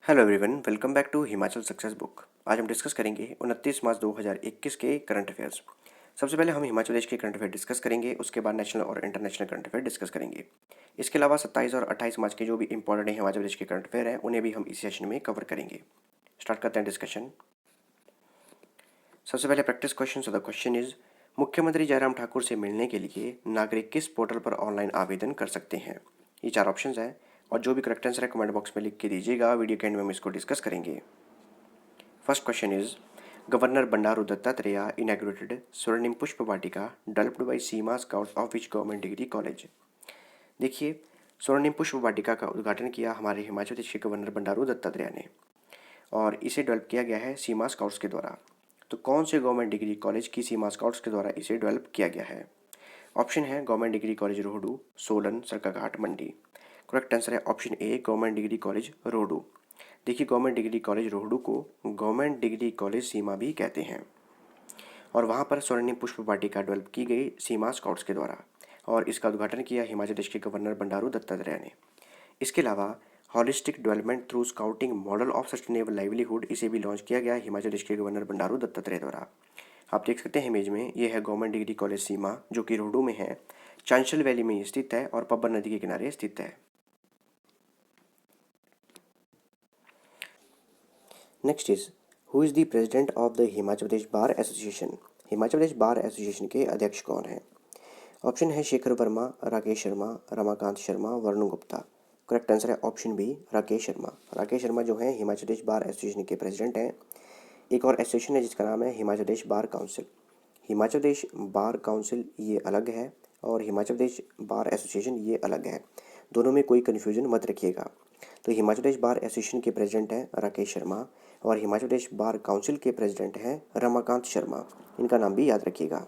Hello everyone, welcome back to Himachal success book. आज हम discuss करेंगे 29 मार्च 2021 के करंट अफेयर्स। सबसे पहले हम हिमाचल प्रदेश के करंट अफेयर डिस्कस करेंगे, उसके बाद नेशनल और इंटरनेशनल करंट अफेयर डिस्कस करेंगे। इसके अलावा 27 और 28 मार्च के जो भी इंपॉर्टेंट है हिमाचल प्रदेश के करंट अफेयर हैं उन्हें भी हम इस सेशन में कवर करेंगे। स्टार्ट करते हैं डिस्कशन। सबसे पहले practice question. The question is, मुख्यमंत्री जयराम ठाकुर से मिलने के लिए नागरिक किस पोर्टल पर ऑनलाइन आवेदन कर सकते हैं? ये चार ऑप्शंस हैं और जो भी करेक्ट आंसर है कमेंट बॉक्स में लिख के दीजिएगा। वीडियो के एंड में हम इसको डिस्कस करेंगे। First question is, governor Bandaru Dattatreya inaugurated Swarnim Pushp Vatika developed by Seema scouts of which government degree college? देखिए, स्वर्णिम पुष्प वाटिका का उद्घाटन किया हमारे हिमाचल प्रदेश के गवर्नर बंडारू दत्तात्रेय ने और इसे डेवलप किया गया है सीमा स्काउट्स के द्वारा। तो कौन से गवर्नमेंट डिग्री कॉलेज की सीमा स्काउट्स के द्वारा इसे डेवलप किया गया है? ऑप्शन है government degree college Rohru, Solan, Sarkaghat, Mandi. Correct answer है option A, government degree college Rohru. देखिए, गवर्नमेंट डिग्री कॉलेज रोहडू को गवर्नमेंट डिग्री कॉलेज सीमा भी कहते हैं और वहाँ पर स्वर्णिम पुष्प वाटिका डेवलप की गई सीमा स्काउट्स के द्वारा और इसका उद्घाटन किया हिमाचल प्रदेश के गवर्नर बंडारू दत्तात्रेय ने। इसके अलावा holistic development through scouting model of sustainable livelihood, इसे भी लॉन्च किया गया हिमाचल प्रदेश के गवर्नर बंडारू दत्तात्रेय द्वारा। आप देख सकते हैं इमेज में, ये है गवर्नमेंट डिग्री कॉलेज सीमा जो कि रोहडू में है, चांशल वैली में स्थित है और पब्बर नदी के किनारे स्थित है। Next is, who is the president of the Himachal Pradesh bar association? Himachal Pradesh bar association के अध्यक्ष कौन है? ऑप्शन है शेखर वर्मा, राकेश शर्मा, रमाकांत शर्मा, वरुण गुप्ता। करेक्ट आंसर है ऑप्शन बी, राकेश शर्मा। राकेश शर्मा जो है हिमाचल प्रदेश बार एसोसिएशन के प्रेसिडेंट हैं। एक और एसोसिएशन है जिसका नाम है Himachal Pradesh bar council. Himachal Pradesh bar council ये अलग है और हिमाचल प्रदेश बार एसोसिएशन ये अलग है, दोनों में कोई कन्फ्यूजन मत रखिएगा। तो हिमाचल प्रदेश बार एसोसिएशन के प्रेसिडेंट हैं राकेश शर्मा और हिमाचल प्रदेश बार काउंसिल के प्रेसिडेंट हैं रमाकांत शर्मा। इनका नाम भी याद रखिएगा।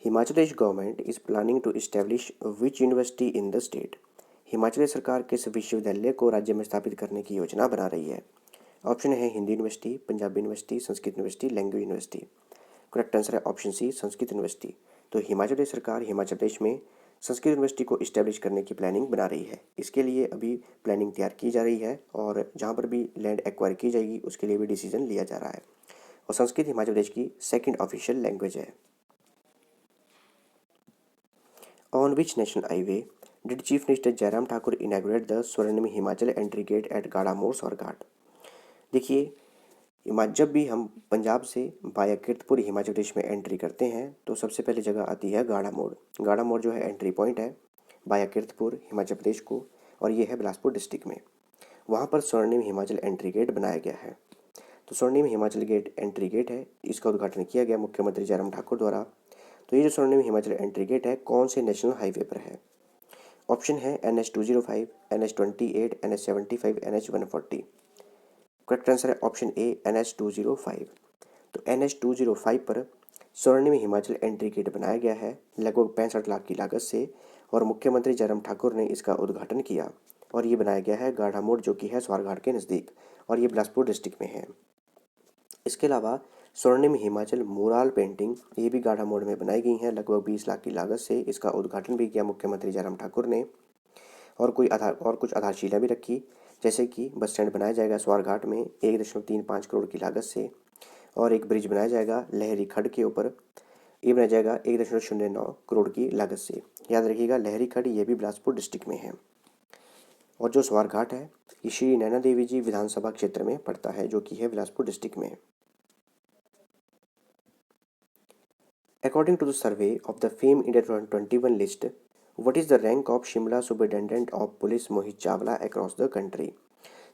Himachal Pradesh government is planning to establish which university in the state? Himachal Pradesh सरकार किस विश्वविद्यालय को राज्य में स्थापित करने की योजना बना रही है? ऑप्शन है Hindi university, Punjabi university, Sanskrit university, language university. Correct answer है ऑप्शन सी, संस्कृत यूनिवर्सिटी। तो हिमाचल प्रदेश सरकार हिमाचल प्रदेश में संस्कृत यूनिवर्सिटी को इस्टेब्लिश करने की प्लानिंग बना रही है। इसके लिए अभी प्लानिंग तैयार की जा रही है और जहाँ पर भी लैंड एक्वायर की जाएगी उसके लिए भी डिसीजन लिया जा रहा है और संस्कृत हिमाचल प्रदेश की सेकंड ऑफिशियल लैंग्वेज है। On which national highway did chief minister Jairam Thakur inaugurate the Swarnim Himachal entry gate eight गाड़ा मोड़ स्वारघाट? देखिए, जब भी हम पंजाब से वाया कीरतपुर हिमाचल प्रदेश में एंट्री करते हैं तो सबसे पहले जगह आती है गाड़ा मोड़। गाड़ा मोड़ जो है एंट्री पॉइंट है वाया कीरतपुर हिमाचल प्रदेश को और ये है बिलासपुर डिस्ट्रिक्ट में। वहाँ पर स्वर्णिम हिमाचल एंट्री गेट बनाया गया है। तो स्वर्णिम हिमाचल गेट एंट्री गेट है, इसका उद्घाटन किया गया मुख्यमंत्री जयराम ठाकुर द्वारा। तो ये जो स्वर्णिम हिमाचल एंट्री गेट है कौन से नेशनल हाईवे पर है? ऑप्शन है NH 205, NH 28, NH 75, NH 140। Correct answer है ऑप्शन ए, NH 205। तो NH 205 पर स्वर्णिम हिमाचल एंट्री गेट बनाया गया है लगभग 65 लाख की लागत से और मुख्यमंत्री जयराम ठाकुर ने इसका उद्घाटन किया और ये बनाया गया है गाढ़ा मोड़ जो कि है स्वारघाट के नज़दीक और ये बिलासपुर डिस्ट्रिक्ट में है। इसके अलावा स्वर्णिम हिमाचल मुराल पेंटिंग ये भी गाढ़ा मोड़ में बनाई गई हैं लगभग 20 लाख की लागत से। इसका उद्घाटन भी किया मुख्यमंत्री जयराम ठाकुर ने और कुछ आधारशिला भी रखी, जैसे कि बस स्टैंड बनाया जाएगा स्वारघाट में 1.35 करोड़ की लागत से और एक ब्रिज बनाया जाएगा लहरी खड्ड के ऊपर, ये बनाया जाएगा 1.09 करोड़ की लागत से। याद रखिएगा लहरी खड्ड ये भी बिलासपुर डिस्ट्रिक्ट में है और जो स्वारघाट है ये श्री नैना देवी जी विधानसभा क्षेत्र में पड़ता है जो कि है बिलासपुर डिस्ट्रिक्ट में। According to the survey of the FAME India 2021 list, what is the rank of Shimla Superintendent of Police Mohit Chawla across the country?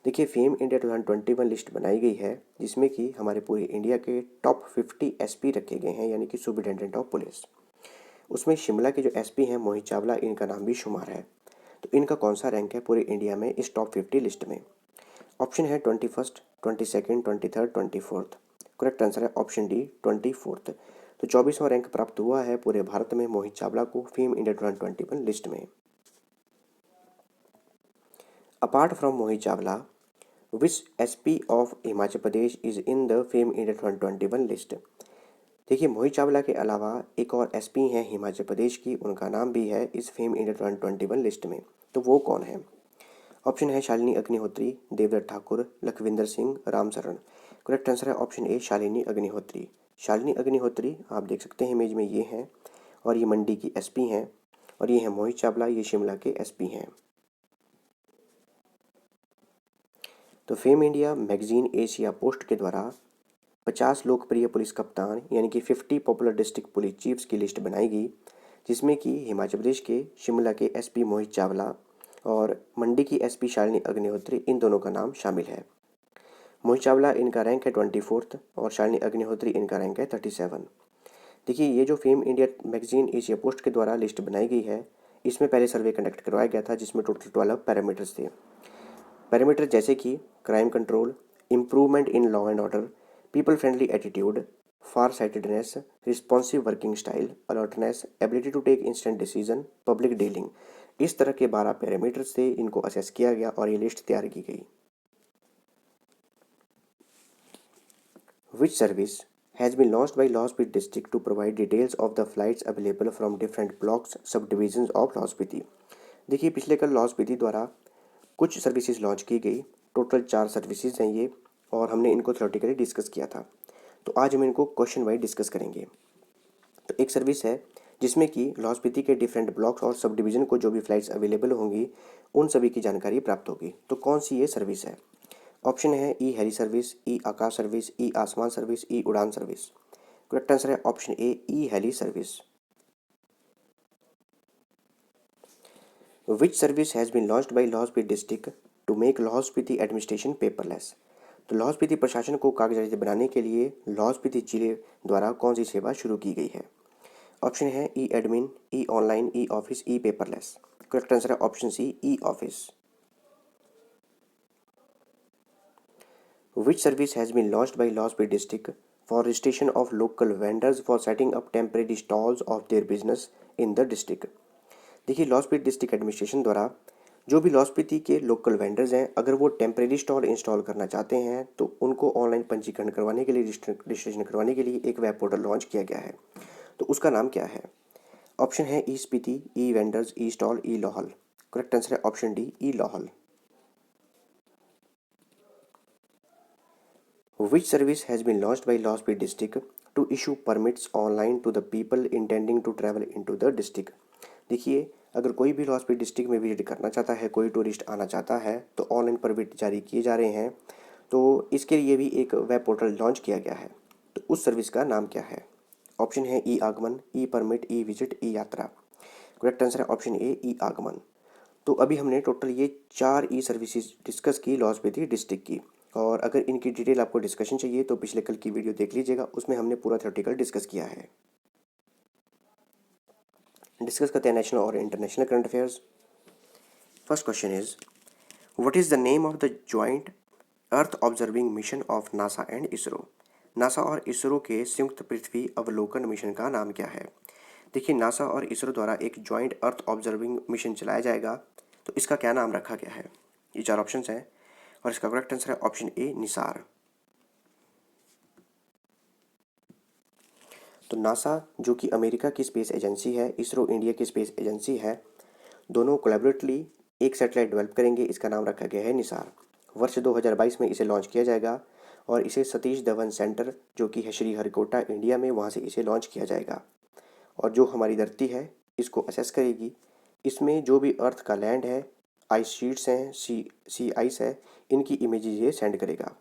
देखिए, फेम इंडिया 2021 लिस्ट बनाई गई है जिसमें कि हमारे पूरे इंडिया के टॉप 50 SP रखे गए हैं यानी कि सुपरिटेंडेंट ऑफ पुलिस। उसमें शिमला के जो SP हैं मोहित चावला, इनका नाम भी शुमार है। तो इनका कौन सा रैंक है पूरे इंडिया में इस टॉप 50 लिस्ट में? ऑप्शन है 21st, 22nd, 23rd, 24th। Correct answer है ऑप्शन डी, 24th। तो 24वां रैंक प्राप्त हुआ है पूरे भारत में मोहित चावला को फेम इंडिया 2021 लिस्ट में। Apart from Mohit Chawla, which SP of Himachal Pradesh is in the fame India 2021 list? देखिए, मोहित चावला के अलावा एक और SP हैं हिमाचल प्रदेश की, उनका नाम भी है इस फेम इंडिया 2021 लिस्ट में। तो वो कौन है? ऑप्शन है शालिनी अग्निहोत्री, देवदत्त ठाकुर, लखविंदर सिंह, रामचरण। करेक्ट आंसर है ऑप्शन ए शालिनी अग्निहोत्री। शालिनी अग्निहोत्री आप देख सकते हैं इमेज में, ये हैं और ये मंडी की एसपी हैं, और ये हैं मोहित चावला, ये शिमला के एसपी हैं। तो fame India magazine Asia post के द्वारा 50 लोकप्रिय पुलिस कप्तान यानी कि 50 पॉपुलर डिस्ट्रिक्ट पुलिस चीफ्स की लिस्ट बनाई गई, जिसमें कि हिमाचल प्रदेश के शिमला के एसपी मोहित चावला और मंडी की एसपी शालिनी अग्निहोत्री, इन दोनों का नाम शामिल है। मोहित चावला इनका रैंक है 24th और शालिनी अग्निहोत्री इनका रैंक है 37। देखिए, ये जो fame India magazine Asia post के द्वारा लिस्ट बनाई गई है, इसमें पहले सर्वे कंडक्ट करवाया गया था, जिसमें टोटल 12 पैरामीटर्स थे। पैरामीटर जैसे कि crime control, improvement in law and order, people friendly attitude, far sightedness, responsive working style, alertness, ability to take instant decision, public dealing, इस तरह के 12 पैरामीटर्स से इनको असेस किया गया और ये लिस्ट तैयार की गई। Which service has been launched by Lahaul Spiti district to provide details of the flights available from different blocks subdivisions of Lahaul Spiti। देखिए, पिछले कल लाहौल स्पीति द्वारा कुछ सर्विसेज लॉन्च की गई। टोटल 4 सर्विसेज हैं ये, और हमने इनको थ्योरेटिकली डिस्कस किया था। तो आज हम इनको क्वेश्चन वाइज डिस्कस करेंगे। तो एक सर्विस है जिसमें कि लाहौल स्पीति के डिफरेंट ब्लॉक्स और सब डिवीज़न को जो भी फ़्लाइट्स अवेलेबल होंगी उन सभी की जानकारी प्राप्त होगी। तो कौन सी ये सर्विस है? ऑप्शन है e heli service, e Aakash service, e Aasman service, e Udaan service. Correct answer है option A e heli service. Which service has been launched by Lahaul Spiti district to make Lahaul Spiti administration paperless. तो लाहौल स्पीति प्रशासन को कागजात बनाने के लिए लाहौल स्पीति जिले द्वारा कौन सी सेवा शुरू की गई है? ऑप्शन है e admin, e online, e office, e paperless. Correct answer है option C e office. Which service has been launched by Lahaul Spiti district for registration of local vendors for setting up temporary stalls of their business in the district। देखिए, Lahaul Spiti district administration द्वारा जो भी लाहौल स्पीति के local vendors हैं, अगर वो temporary stall install करना चाहते हैं तो उनको ऑनलाइन पंजीकरण करवाने के लिए, रजिस्ट्रेशन करवाने के लिए एक वेब पोर्टल लॉन्च किया गया है। तो उसका नाम क्या है? ऑप्शन है ई स्पीति, ई वेंडर्स, ई स्टॉल, ई लाहौल। करेक्ट आंसर है option D E Lahaul. Which service has been launched by Lahaul Spiti district to issue permits online to the people intending to travel into the district। देखिए, अगर कोई भी लाहौल स्पीति डिस्ट्रिक्ट में visit करना चाहता है, कोई टूरिस्ट आना चाहता है, तो ऑनलाइन परमिट जारी किए जा रहे हैं। तो इसके लिए भी एक वेब पोर्टल लॉन्च किया गया है। तो उस सर्विस का नाम क्या है? ऑप्शन है ई आगमन, ई परमिट, ई विजिट, ई यात्रा। करेक्ट आंसर है ऑप्शन ए ई आगमन। तो अभी हमने टोटल ये 4 ई सर्विसेज डिस्कस की लाहौल स्पीति डिस्ट्रिक्ट की, और अगर इनकी डिटेल आपको डिस्कशन चाहिए तो पिछले कल की वीडियो देख लीजिएगा, उसमें हमने पूरा थ्योरेटिकल डिस्कस किया है। डिस्कस करते हैं नेशनल और international current affairs. First question is what is the name of the joint earth observing mission of NASA and ISRO. NASA और इसरो के संयुक्त पृथ्वी अवलोकन मिशन का नाम क्या है? देखिए, नासा और इसरो द्वारा एक ज्वाइंट अर्थ ऑब्जर्विंग मिशन चलाया जाएगा, तो इसका क्या नाम रखा गया है? ये 4 ऑप्शन हैं और इसका करेक्ट आंसर है ऑप्शन ए निसार। तो नासा जो कि अमेरिका की स्पेस एजेंसी है, इसरो इंडिया की स्पेस एजेंसी है, दोनों कोलैबोरेटली एक सैटेलाइट डेवलप करेंगे, इसका नाम रखा गया है निसार। वर्ष 2022 में इसे लॉन्च किया जाएगा और इसे सतीश धवन सेंटर जो कि है श्रीहरिकोटा इंडिया में, वहाँ से इसे लॉन्च किया जाएगा। और जो हमारी धरती है इसको असेस करेगी। इसमें जो भी अर्थ का लैंड है, आइस शीट्स हैं, सी आइस है, इनकी इमेजेस ये सेंड करेगा।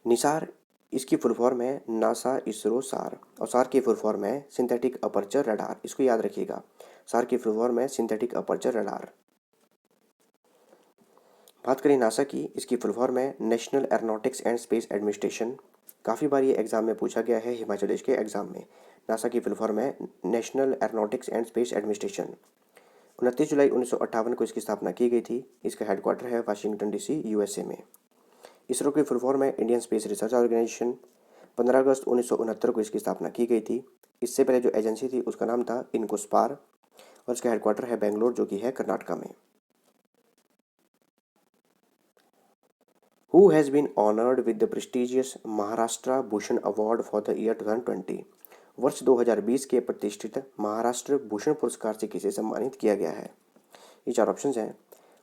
निसार इसकी फुल फॉर्म है नासा इसरो सार, और सार की फुल फॉर्म है सिंथेटिक अपर्चर रडार। इसको याद रखिएगा, सार की फुल फॉर्म है सिंथेटिक अपर्चर रडार। बात करें नासा की, इसकी फुल फॉर्म है national aeronautics and space administration. काफ़ी बार ये एग्जाम में पूछा गया है, हिमाचल प्रदेश के एग्जाम में। नासा की फुल फॉर्म है national aeronautics and space administration. 29 जुलाई 1958 को इसकी स्थापना की गई थी। इसका हेडक्वार्टर है वाशिंगटन डीसी यूएसए में। इसरो की फुल फॉर्म है इंडियन स्पेस रिसर्च ऑर्गेनाइजेशन। 15 अगस्त 1969 को इसकी स्थापना की गई थी। इससे पहले जो एजेंसी थी उसका नाम था इनकोस्पार, और इसका हेडक्वार्टर है बेंगलोर जो कि है कर्नाटका में। Who has been honored with the prestigious Maharashtra Bhushan award for the year 2020। वर्ष 2020 के प्रतिष्ठित महाराष्ट्र भूषण पुरस्कार से किसे सम्मानित किया गया है? ये 4 ऑप्शंस हैं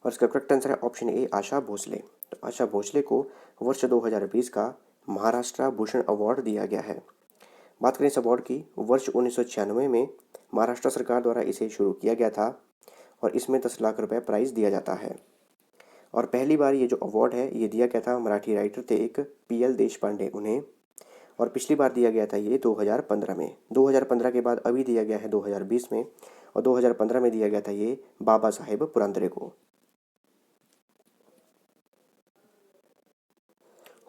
और इसका करेक्ट आंसर है ऑप्शन ए आशा भोसले। तो आशा भोसले को वर्ष 2020 का महाराष्ट्र भूषण अवार्ड दिया गया है। बात करें इस अवार्ड की, वर्ष 1996 में महाराष्ट्र सरकार द्वारा इसे शुरू किया गया था और इसमें 10 लाख रुपए प्राइज़ दिया जाता है। और पहली बार ये जो अवार्ड है ये दिया गया था, मराठी राइटर थे एक PL देशपांडे उन्हें, और पिछली बार दिया गया था ये 2015 में। 2015 के बाद अभी दिया गया है 2020 में, और 2015 में दिया गया था ये बाबा साहेब पुरंदरे को।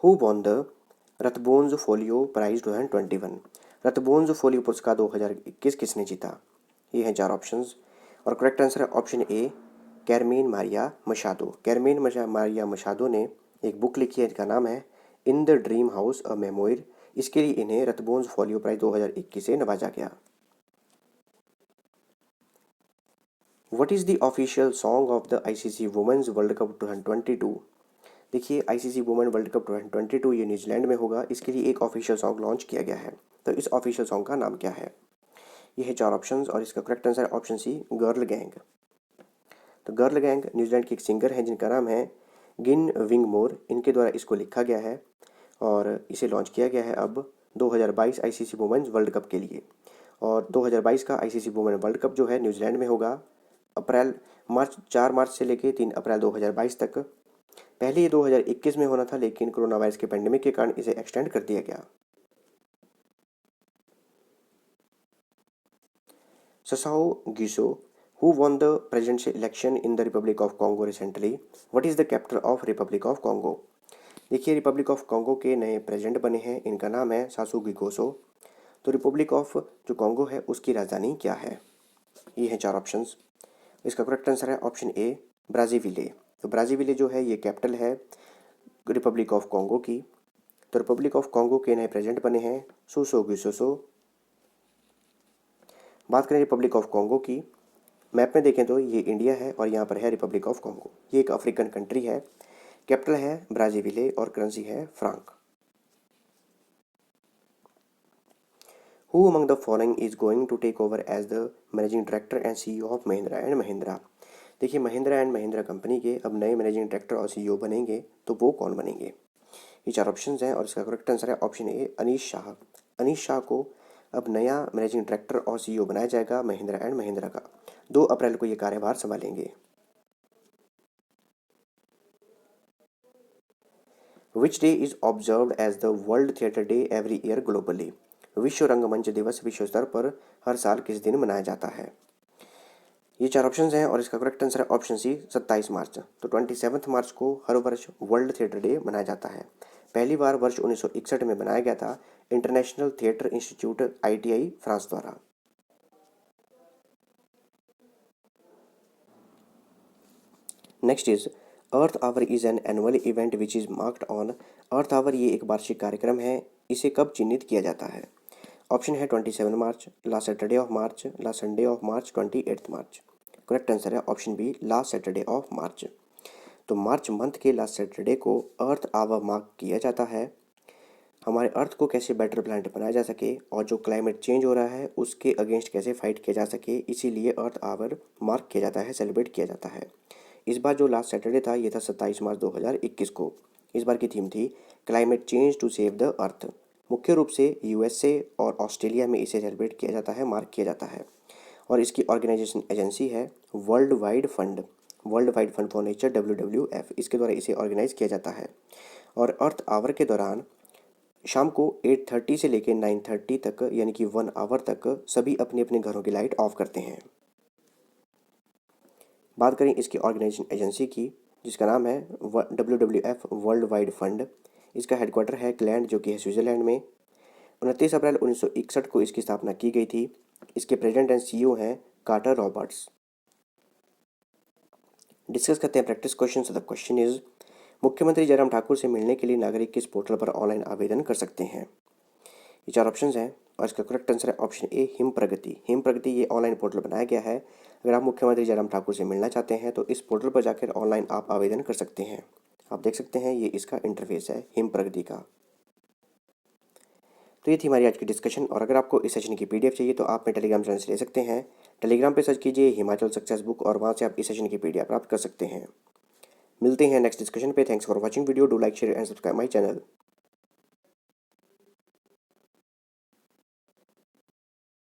Who won the Rathbones Folio prize 2021? Rathbones Folio पुरस्कार 2021 किसने जीता? ये हैं 4 ऑप्शंस, और करेक्ट आंसर है option A Carmen Maria Machado. Carmen Maria Machado ने एक बुक लिखी है जिसका नाम है in the dream house a memoir. इसके लिए इन्हें रतबोंज फोलियो प्राइज 2021 से नवाजा गया। What is the official song of the ICC women's world cup 2022? देखिए, ICC वुमेन वर्ल्ड कप 2022 ये न्यूजीलैंड में होगा। इसके लिए एक ऑफिशियल सॉन्ग लॉन्च किया गया है। तो इस ऑफिशियल सॉन्ग का नाम क्या है? ये है 4 ऑप्शंस, और इसका करेक्ट आंसर है ऑप्शन सी गर्ल गैंग। तो गर्ल गैंग न्यूजीलैंड की एक सिंगर हैं जिनका नाम है गिन विंगमोर। इनके द्वारा इसको लिखा गया है और इसे लॉन्च किया गया है अब 2022 ICC वुमेन्स वर्ल्ड कप के लिए। और 2022 का ICC वुमेन वर्ल्ड कप जो है न्यूजीलैंड में होगा मार्च 4 मार्च से लेकर 3 अप्रैल 2022 तक। पहले ये 2021 में होना था, लेकिन कोरोना वायरस के पेंडेमिक के कारण इसे एक्सटेंड कर दिया गया। Sassou Nguesso who won the presidential election in the Republic of Congo recently? What is the capital of Republic of Congo? देखिए, रिपब्लिक ऑफ कॉन्गो के नए प्रेसिडेंट बने हैं, इनका नाम है सासू गिगोसो। तो रिपब्लिक ऑफ जो कॉन्गो है उसकी राजधानी क्या है? ये हैं 4 ऑप्शंस। इसका करेक्ट आंसर है ऑप्शन ए ब्राज़ीविले। तो ब्राज़ीविले जो है ये कैपिटल है रिपब्लिक ऑफ कॉन्गो की। तो रिपब्लिक ऑफ कॉन्गो के नए प्रेसिडेंट बने हैं सुसो गिसोसो। बात करें रिपब्लिक ऑफ कॉन्गो की, मैप में देखें तो ये इंडिया है और यहाँ पर है रिपब्लिक ऑफ कॉन्गो। ये एक अफ्रीकन कंट्री है, कैपिटल है ब्राज़ीविले और करेंसी है franc. Who among the following is going to take over as the managing director and CEO of Mahindra and Mahindra? देखिए, महिंद्रा एंड महिंद्रा कंपनी के अब नए मैनेजिंग डायरेक्टर और CEO बनेंगे, तो वो कौन बनेंगे? ये 4 ऑप्शन हैं, और इसका करेक्ट आंसर है ऑप्शन ए अनीश शाह। अनीश शाह को अब नया मैनेजिंग डायरेक्टर और CEO बनाया जाएगा महिंद्रा एंड महिंद्रा का। 2 अप्रैल को ये कार्यभार संभालेंगे। Which day is observed as the world theatre day every year globally? विश्व रंगमंच दिवस विश्व स्तर पर हर साल किस दिन मनाया जाता है? ये 4 ऑप्शन हैं, और इसका करेक्ट आंसर है ऑप्शन सी 27 मार्च। तो 27 मार्च को हर वर्ष वर्ल्ड थिएटर डे मनाया जाता है। पहली बार वर्ष 1961 में बनाया गया था international theatre institute ITI France द्वारा। Next is Earth Hour is an annual event which is marked on. Earth Hour ये एक वार्षिक कार्यक्रम है, इसे कब चिन्हित किया जाता है? ऑप्शन है 27 March, last Saturday of March, last Sunday of March, 28 March. Correct answer है option B last Saturday of March. तो मार्च मंथ के लास्ट सैटरडे को अर्थ आवर मार्क किया जाता है। हमारे अर्थ को कैसे बेटर प्लानट बनाया जा सके और जो क्लाइमेट चेंज हो रहा है उसके अगेंस्ट कैसे फाइट किया जा सके, इसीलिए अर्थ आवर मार्क किया जाता है, सेलिब्रेट किया जाता है। इस बार जो लास्ट सैटरडे था ये था 27 मार्च 2021 को। इस बार की थीम थी climate change to save the earth. मुख्य रूप से USA और ऑस्ट्रेलिया में इसे सेलिब्रेट किया जाता है, मार्क किया जाता है। और इसकी ऑर्गेनाइजेशन एजेंसी है world wide fund for nature WWF। इसके द्वारा इसे ऑर्गेनाइज किया जाता है। और अर्थ आवर के दौरान शाम को 8:30 से लेकर 9:30 तक, यानी कि 1 आवर तक सभी अपने अपने घरों की लाइट ऑफ करते हैं। बात करें इसकी ऑर्गेनाइजेशन एजेंसी की, जिसका नाम है WWF वर्ल्ड वाइड फंड। इसका हेडक्वार्टर है ग्लैंड, जो कि है स्विट्ज़रलैंड में। 29 अप्रैल 1961 को इसकी स्थापना की गई थी। इसके प्रेसिडेंट एंड CEO हैं कार्टर रॉबर्ट्स। डिस्कस करते हैं practice question. The question is मुख्यमंत्री जयराम ठाकुर से मिलने के लिए नागरिक किस पोर्टल पर ऑनलाइन आवेदन कर सकते हैं? ये 4 ऑप्शंस हैं, और इसका करेक्ट आंसर है ऑप्शन ए हिम प्रगति। हिम प्रगति ये ऑनलाइन पोर्टल बनाया गया है। अगर आप मुख्यमंत्री जयराम ठाकुर से मिलना चाहते हैं तो इस पोर्टल पर जाकर ऑनलाइन आप आवेदन कर सकते हैं। आप देख सकते हैं ये इसका इंटरफेस है हिम प्रगति का। तो ये थी हमारी आज की डिस्कशन, और अगर आपको इस सेशन की PDF चाहिए तो आप मेरे टेलीग्राम चैनल से ले सकते हैं। टेलीग्राम पे सर्च कीजिए हिमाचल सक्सेस बुक, और वहाँ से आप इस सेशन की PDF प्राप्त कर सकते हैं। मिलते हैं नेक्स्ट डिस्कशन पे। Thanks for watching video, do like share and subscribe my channel.